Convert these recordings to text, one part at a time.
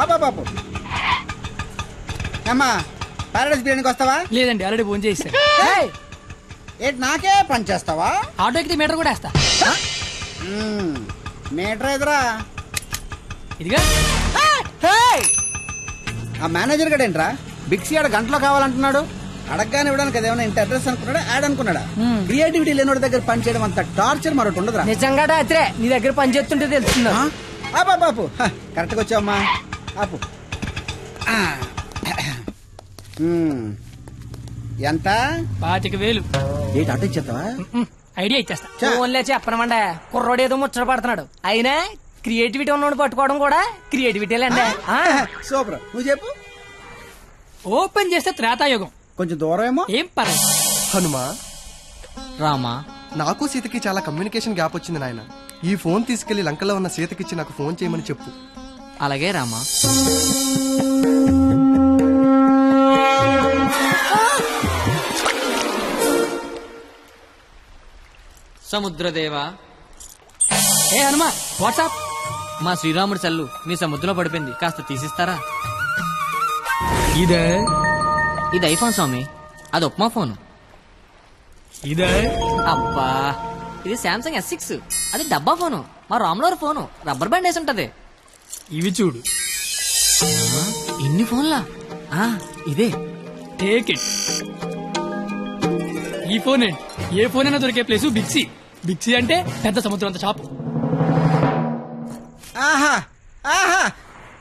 బాబు అమ్మా పారాడైస్ బిర్యానీకి వస్తావా? లేదండి, ఆల్రెడీ ఫోన్ చేశాను. ఏంటి నాకే పని చేస్తావా? ఆటో ఎక్కితే మీటర్ కూడా వేస్తా. మీటర్ ఎదురా ఇదిగా. ఆ మేనేజర్ గడేంట్రా బిక్సీ ఆడ గంటలో కావాలంటున్నాడు. అడగగానే ఇవ్వడానికి అదేమన్నా ఇంత అడ్రస్ అనుకున్నాడా యాడ్ అనుకున్నాడా? క్రియేటివిటీ లేనివాడి దగ్గర పని చేయడం అంత టార్చర్ మరొకటి ఉండదురా. నిజంగా రాత్రే నీ దగ్గర పని చేస్తుంటే తెలుస్తుందా? బాపు కరెక్ట్గా వచ్చావమ్మా. ఆపు. ఎంత? 25,000. ఏంటి ఆటో ఇచ్చేస్తావా? ఐడియా ఇచ్చేస్తా. ఓన్లే చెప్పనమండ, కుర్రోడు ఏదో ముచ్చట పడుతున్నాడు. అయినా క్రియేటివిటీ ఉన్నోడు పట్టుకోవడం కూడా క్రియేటివిటీ అండి. సూపర్, నువ్వు చెప్పు. ఓపెన్ చేస్తే త్రేతాయుగం. కొంచెం దూరం ఏమో. ఏం పర్లేదు. హనుమా, రామా, నాకు సీతకి చాలా కమ్యూనికేషన్ గ్యాప్ వచ్చింది నాయన. ఈ ఫోన్ తీసుకెళ్లి లంకలో ఉన్న సీతకిచ్చి నాకు ఫోన్ చేయమని చెప్పు. అలాగే రామా. సముద్రదేవా. ఏ హనుమా, వాట్సాప్. మా శ్రీరాముడి చల్లు మీ సముద్రంలో పడిపోయింది, కాస్త తీసిస్తారా? ఇదే ఇది ఐఫోన్ స్వామి, అది ఉప్మా ఫోన్. ఇదే అబ్బా, ఇది శాంసంగ్ S6, అది డబ్బా ఫోను. మా రామ్లోర్ ఫోను రబ్బర్ బ్యాండ్ వేసి ఉంటది. ఇవి చూడు. ఇన్ని ఫోన్లా? ఇదే. Take it. ఈ ఫోన్ ఏంటి? ఏ ఫోన్ అయినా దొరికే ప్లేసు బిక్సీ. బిక్సీ అంటే పెద్ద సముద్రం అంత షాప్. ఆహా ఆహా,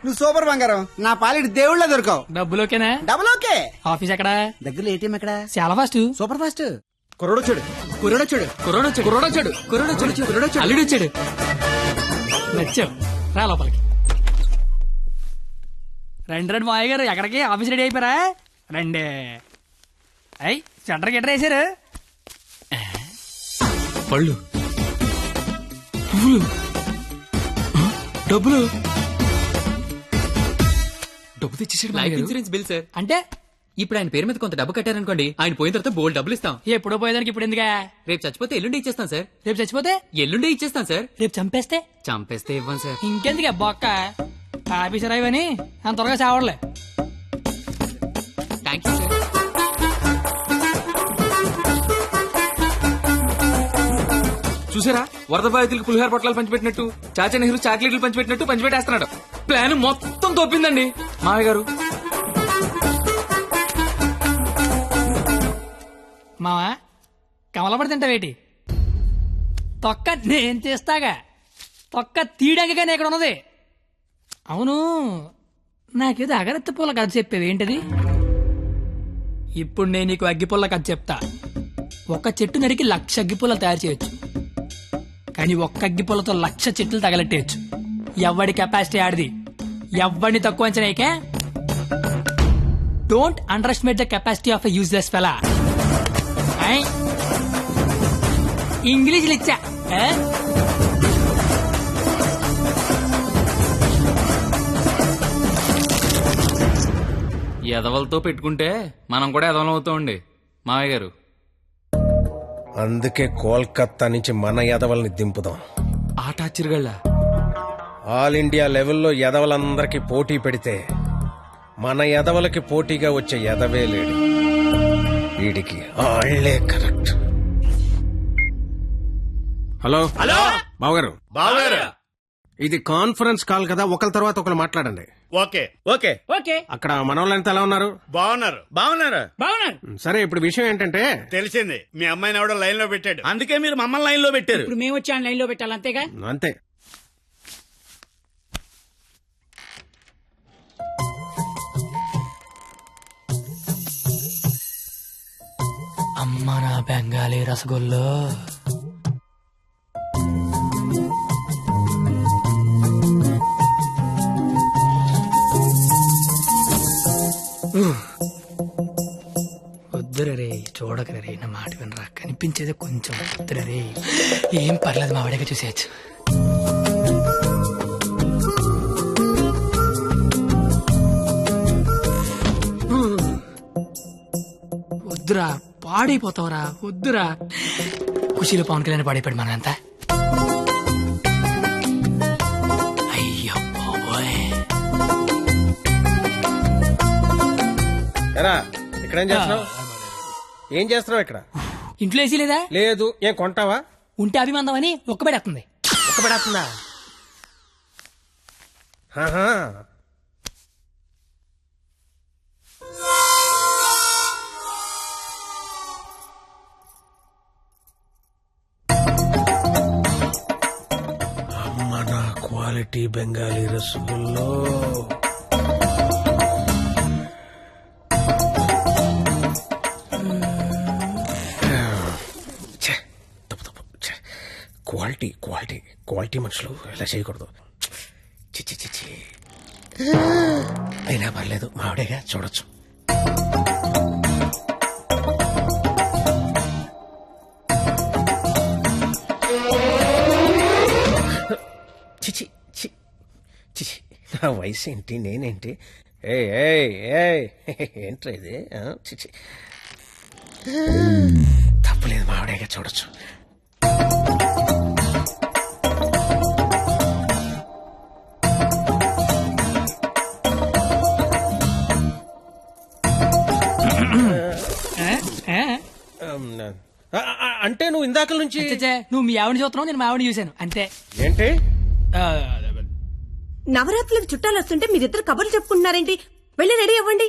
నువ్వు సూపర్ బంగారం. నా పాలిటి దేవుళ్ళ దొరకవు. డబ్బులోకేనా? Double okay. ఆఫీస్ ఎక్కడా? దగ్గరలో ఏటీఎం ఎక్కడ? చాలా ఫాస్ట్. Super fast. కుర్రోడొచ్చాడు కుర్రోడొచ్చాడు కుర్రోడొచ్చాడు కుర్రోడొచ్చాడు కుర్రోడొచ్చాడు కుర్రోడొచ్చాడు అల్లుడొచ్చాడు. నచ్చావు, రా లోపలికి. రండి రండి మావయ్య గారు, ఎక్కడికి? ఆఫీస్ రెడీ అయిపోయారా? రండి. అయ్యి సెంటర్ గిట్టర్ వేసారు. పళ్ళు, పువ్వులు, డబ్బులు. డబ్బు తెచ్చేసాడు. Life insurance bill sir. అంటే ఇప్పుడు ఆయన పేరు మీద కొంత డబ్బు కట్టారనుకోండి, ఆయన పోయిన తర్వాత బోల్డ్ డబ్బులు ఇస్తాం. ఎప్పుడో పోయేదానికి ఇప్పుడు ఎందుకా? రేపు చచ్చిపోతే ఎల్లుండి ఇచ్చేస్తాం సార్. రేపు చచ్చిపోతే ఎల్లుండి ఇచ్చేస్తాం సార్. రేపు చంపేస్తే చంపేస్తే ఇవ్వం సార్. ఇంకెందుకు బొక్క? ఆఫీసర్ అయ్యని అంత త్వరగా చావడలే. Thank you sir. చూసారా, వరద బాధితులకు పులిహార పొట్లాలు పంచిపెట్టినట్టు చాచా నెహ్రూ చాక్లెట్లు పంచిపెట్టినట్టు పంచిపెట్టేస్తున్నాడు. ప్లాన్ మొత్తం తోపిందండి మావయ్య గారు. మావా, కమలపడి తింటావేటి? తొక్క నేను చేస్తాగా. తొక్క తీయడానికైనా ఇక్కడ ఉన్నది. అవును, నాకేదో అగరత్తి పూల కథ చెప్పేవి ఏంటది? ఇప్పుడు నేను నీకు అగ్గిపుల్ల కథ చెప్తా. ఒక చెట్టు నరికి 1,00,000 అగ్గిపుల్లలు తయారు చేయొచ్చు, కానీ ఒక్క అగ్గిపుల్లతో 1,00,000 చెట్లు తగలెట్టేయచ్చు. ఎవడి కెపాసిటీ ఆడిది. ఎవడిని తక్కువ అంచనాయికే. Don't underestimate the capacity of a useless fellow. ఇంగ్లీష్లు ఇచ్చా. ఎదవలతో పెట్టుకుంటే మనం కూడా ఎదవలం అవుతామండి మావయ్య గారు. అందుకే కోల్కత్తా నుంచి మన ఎదవల్ని దింపుదాం. ఆట చిరుగళ్ళ ఆల్ ఇండియా లెవెల్లో ఎదవలందరికీ పోటీ పెడితే మన ఎదవలకి పోటీగా వచ్చే ఎదవే లేడు. వీడికి ఆళ్లే కరెక్ట్. హలో హలో బావగారు, బావగారు, ఇది కాన్ఫరెన్స్ కాల్ కదా, ఒకరి తర్వాత ఒకరు మాట్లాడండి. Okay okay okay. అక్కడ మనోళ్ళంతా ఎలా ఉన్నారు? బాగున్నారు బాగున్నారు బాగున్నాను. సరే, ఇప్పుడు విషయం ఏంటంటే, తెలిసింది మీ అమ్మాయిని ఎవడో లైన్ లో పెట్టాడు, అందుకే మీరు మమ్మల్ని లైన్ లో పెట్టారు. ఇప్పుడు మేము వచ్చి లైన్ లో పెట్టాలి, అంతేగా? అంతే. అమ్మ నా బెంగాలీ రసగుల్లో. వద్దురే, చూడకరే, నా మాట వినరా. కనిపించేది కొంచెం. వద్దురే, ఏం పర్లేదు, మా వాడిగా చూసేయచ్చు. వద్దురా, పాడైపోతావురా. వద్దురా. ఖుషీలో పవన్ కళ్యాణ్ పాడైపోయాడు మనంతా. అయ్యో బాబోయ్. ఎరా ఇక్కడేం చేస్తున్నావు? ఏం చేస్తున్నావు ఇక్కడ? ఇంట్లో వేసి లేదా? లేదు. ఏం కొంటావా? ఉంటే అభిమందం అని ఒక్కబెడేస్తుంది. ఒక్క పడేస్తుందా? ఆహా. అమ్మ నా క్వాలిటీ బెంగాలీ రసగుల్లో. క్వాలిటీ క్వాలిటీ క్వాలిటీ మనుషులు ఇలా చేయకూడదు. చిచ్చి చిచ్చి. అయినా పర్లేదు, మావిడేగా చూడొచ్చు. చిచి చిచి, నా వయసు ఏంటి, నేనేంటి? ఏంట్రా ఇది? చిచి, తప్పలేదు, మావిడేగా చూడొచ్చు. అంటే నువ్వు ఇందాక నుంచి చచ్చే, నువ్వు మీ ఆవిడ చూస్తున్నావు, నేను మా ఆవిడ చూశాను అంతే. ఏంటి? ఆ, నవరాత్రులకు చుట్టాలు వస్తుంటే మీరిద్దరు కబుర్లు చెప్పుకుంటున్నారేంటి? వెళ్ళి రెడీ అవ్వండి.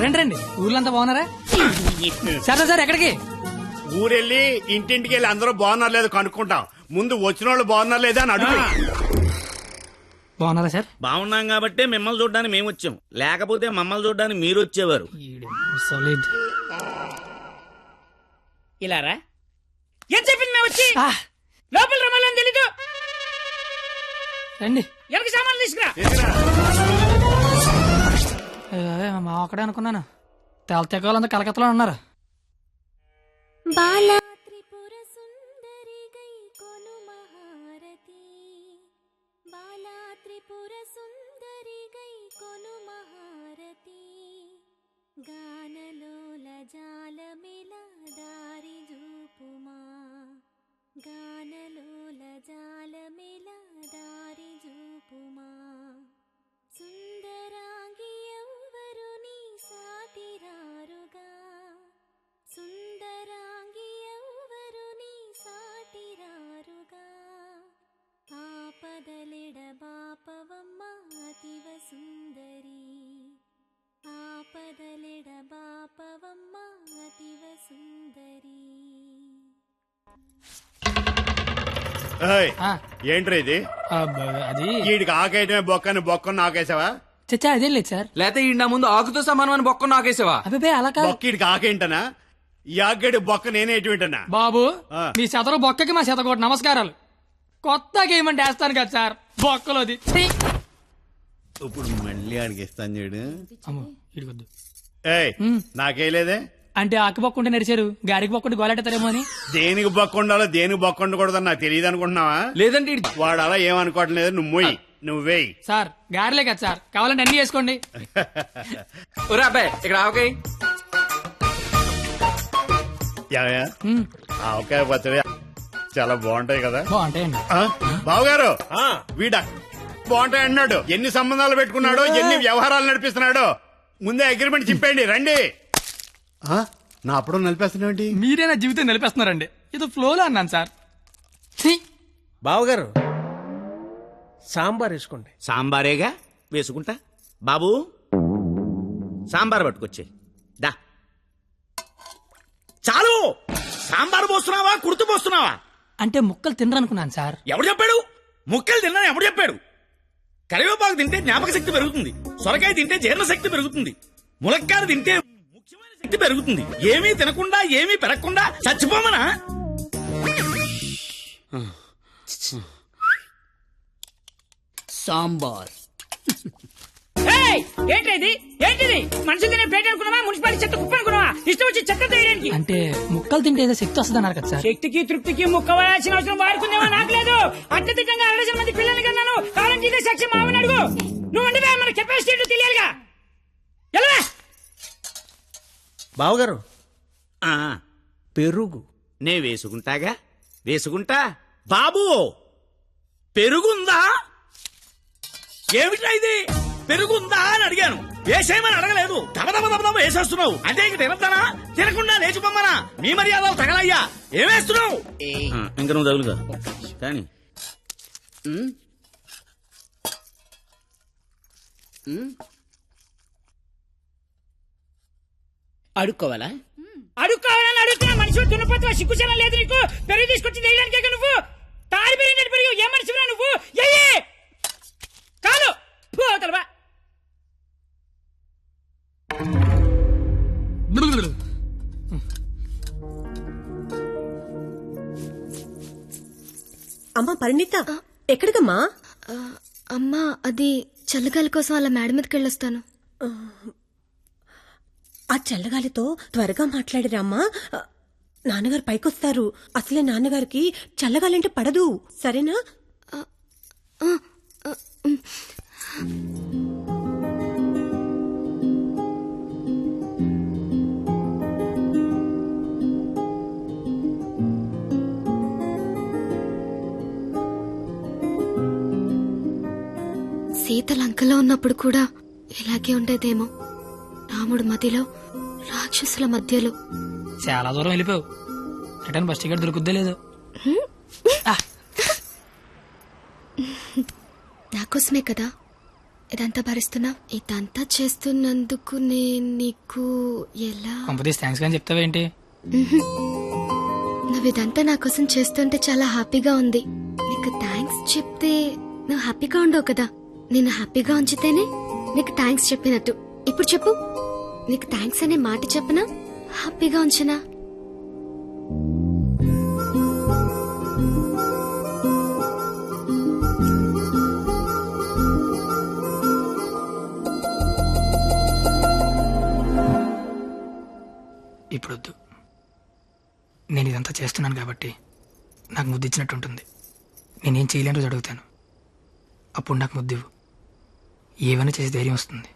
రండి రండి, ఊర్లంతా బాగున్నారా? సరే సార్, ఎక్కడికి? ఊరెళ్ళి ఇంటింటికి వెళ్ళి అందరూ బాగున్నారు లేదు కనుక్కుంటాం. ముందు వచ్చిన వాళ్ళు బాగున్నారు లేదా అని అడుగు. బాగున్నారా సార్? బాగున్నాం కాబట్టి మిమ్మల్ని చూడడానికి మేము వచ్చాం, లేకపోతే మమ్మల్ని చూడడానికి మీరు వచ్చేవారు. సాలిడ్. ఇలారా ఏం చెప్పింది మేము వచ్చి లోపల రమ్మని తెలీదు. రండి. ఎవరికి సామాన్లు తీసుకురా. మా ఒక్కడే అనుకున్నాను, తెలతెక్క వాళ్ళంతా కలకత్తలో ఉన్నారు. బాలా త్రిపుర సుందరి గై కొను మహారతి, బాలా త్రిపుర సుందరి గై కొను మహారతి, గానలోల జాలమిల దారి జూపుమా, గానలోల జాలమిల దారి జూపుమా, సుందరాంగి ఎవ్వరు నీ సాటిరారుగా, సుందరాంగి ఎవ్వరు నీ సాటిరారుగా, ఆపదలిడ బాపవమ్మ అతివ సుందరి, ఆపదలిడ బాపవమ్మ అతివ సుందరి. ఏంట్రా ఇది? అది వీడికి ఆకేయటమే బొక్కని బొక్కను ఆకేసావా? చచ్చా, అదేం లేదు సార్. లేకపోతే ఈ నా ముందు ఆకుతో సమానమని బొక్క నాకేసావా? అభిపే అలా కాదు బొక్క వీడికి ఆకేంటనా? ఈ ఆకేడు బొక్క నేనే ఎటువంటనా? బాబు. ఆ. మీ శతరు బొక్కకి మా శతకోటి నమస్కారాలు. కొత్త గేమ్ అంటే వేస్తాను కదా సార్, బొక్కలోది. ఛీ! ఇప్పుడు మళ్ళీ ఆడికి ఇస్తాను చూడు. అమ్మో, ఇడికొద్దు. ఏయ్ నాకేలేదే. అంటే ఆకు బొక్క ఉంటే నడిచారు, గారికి బొక్క ఉంటే గోలెట్టారేమో అని. దేనికి బొక్క ఉండాలో దేనికి బొక్క ఉండకూడదని నాకు తెలియదు అనుకుంటున్నావా? లేదంటే వాడు అలా ఏమనుకోవటం లేదు. నువ్వు మొయ్యి, నువ్వేయి. సార్ గారెలే కదా సార్, కావాలంటే అన్ని వేసుకోండి. ఒరే అబ్బాయి ఇక్కడ ఆవకాయ. ఏమయ్యా? ఆవకాయ పచ్చడి చాలా బాగుంటాయి కదా? బాగుంటాయండి. బావగారు వీడ బాగుంటాయి అన్నాడు. ఎన్ని సంబంధాలు పెట్టుకున్నాడో, ఎన్ని వ్యవహారాలు నడిపిస్తున్నాడో. ముందే అగ్రిమెంట్ చెప్పండి. రండి. నా అప్పుడు నడిపేస్తున్నాండి. మీరే నా జీవితం నిలిపేస్తున్నారండి. ఇది ఫ్లోలో అన్నాను సార్. ఛీ! బావగారు సాంబార్ వేసుకోండి. సాంబారేగా వేసుకుంటా. బాబు సాంబార్ పట్టుకొచ్చే. దా. చాలు. సాంబార్ పోస్తున్నావా, కుర్తు పోస్తున్నావా? అంటే ముక్కలు తినరనుకున్నాను సార్. ఎవడు చెప్పాడు? ముక్కలు తిన్నా ఎవడు చెప్పాడు? కరివేపాకు తింటే జ్ఞాపక శక్తి పెరుగుతుంది, సొరకాయ తింటే జీర్ణ శక్తి పెరుగుతుంది, ములక్కాయ తింటే ముఖ్యమైన శక్తి పెరుగుతుంది. ఏమీ తినకుండా ఏమీ పెరగకుండా చచ్చిపోమనా? సాంబార్. ఏంటిది ఏంటిది? మనుషులు తినే ప్లేట్ అనుకున్నావా, మున్సిపాలిటీ చెత్త కుప్ప అనుకున్నావా? ఇష్టం వచ్చి చెత్త తీయడానికి. అంటే ముక్కలు తింటే ఏదో శక్తి వస్తుంది అన్నారు కదా సార్. శక్తికి తృప్తికి ముక్కవలసిన అవసరం వాడుకుందేమో నాకు లేదు. అత్యధికంగా 60 మంది పిల్లల్ని కన్నాను. కావాలంటే ఇదే సాక్ష్యం మామని అడుగు. నువ్వు అంటే మన కెపాసిటీ తెలియాలిగా. ఎలా బావగారు పెరుగు. నే వేసుకుంటాగా, వేసుకుంటా. బాబు పెరుగుందా? ఏమిటా ఇది? పెరుగుందా అని అడిగాను, వేసేయమని అడగలేదు. దబదబ వేసేస్తున్నావు అంటే ఇంక తినద్దానా? తినకుండా లేచిపోమ్మనా? మీ మర్యాదలు తగలయ్యా. ఏమేస్తున్నావు? ఇంక నువ్వు తగులుగా కానీ అడుక్కోవాలా? అడుక్కోవాలని అడుగుతున్నా. మనిషి దున్నపోతున్నా, సిగ్గుచనం లేదు నీకు. పెరుగు తీసుకొచ్చి వేయడానికే నువ్వు తారి పెరిగినట్టు పెరుగు. ఏ మనిషిరా నువ్వు? ఎయ్యి చాలు పోతలవా. అమ్మా పరిణిత, ఎక్కడికమ్మా? అమ్మా అది చల్లగాలి కోసం అలా మేడ మీదకి వెళ్ళొస్తాను. ఆ చల్లగాలితో త్వరగా మాట్లాడిరామ్మా. నాన్నగారు పైకొస్తారు. అసలే నాన్నగారికి చల్లగాలంటే పడదు, సరేనా? సీత లంకలో ఉన్నప్పుడు కూడా ఇలాగే ఉండేదేమో. రాముడు మధ్యలో, రాక్షసుల మధ్యలో. చాలా దూరం వెళ్ళిపోయావు. రిటర్న్ బస్ టికెట్ దొరుకుద్దే లేదు. నాకోసమే కదా ఇదంతా భరిస్తున్నా. ఇదంతా చేస్తున్నందుకు నేను నీకు ఎలా కంపెనీస్ థ్యాంక్స్ కానీ చెప్తావేంటి? నువ్వు ఇదంతా నా కోసం చేస్తుంటే చాలా హ్యాపీగా ఉంది. నీకు థ్యాంక్స్ చెప్తే నువ్వు హ్యాపీగా ఉండవు కదా. నేను హ్యాపీగా ఉంచితేనే నీకు థ్యాంక్స్ చెప్పినట్టు. ఇప్పుడు చెప్పు, నీకు థ్యాంక్స్ అనే మాట చెప్పనా, హ్యాపీగా ఉంచనా? ఇప్పుడొద్దు. నేను ఇదంతా చేస్తున్నాను కాబట్టి నాకు ముద్దు ఇచ్చినట్టు ఉంటుంది. నేనేం చేయలేని రోజు అడుగుతాను, అప్పుడు నాకు ముద్దు ఇవ్వు. ఏమైనా చేసి ధైర్యం వస్తుంది.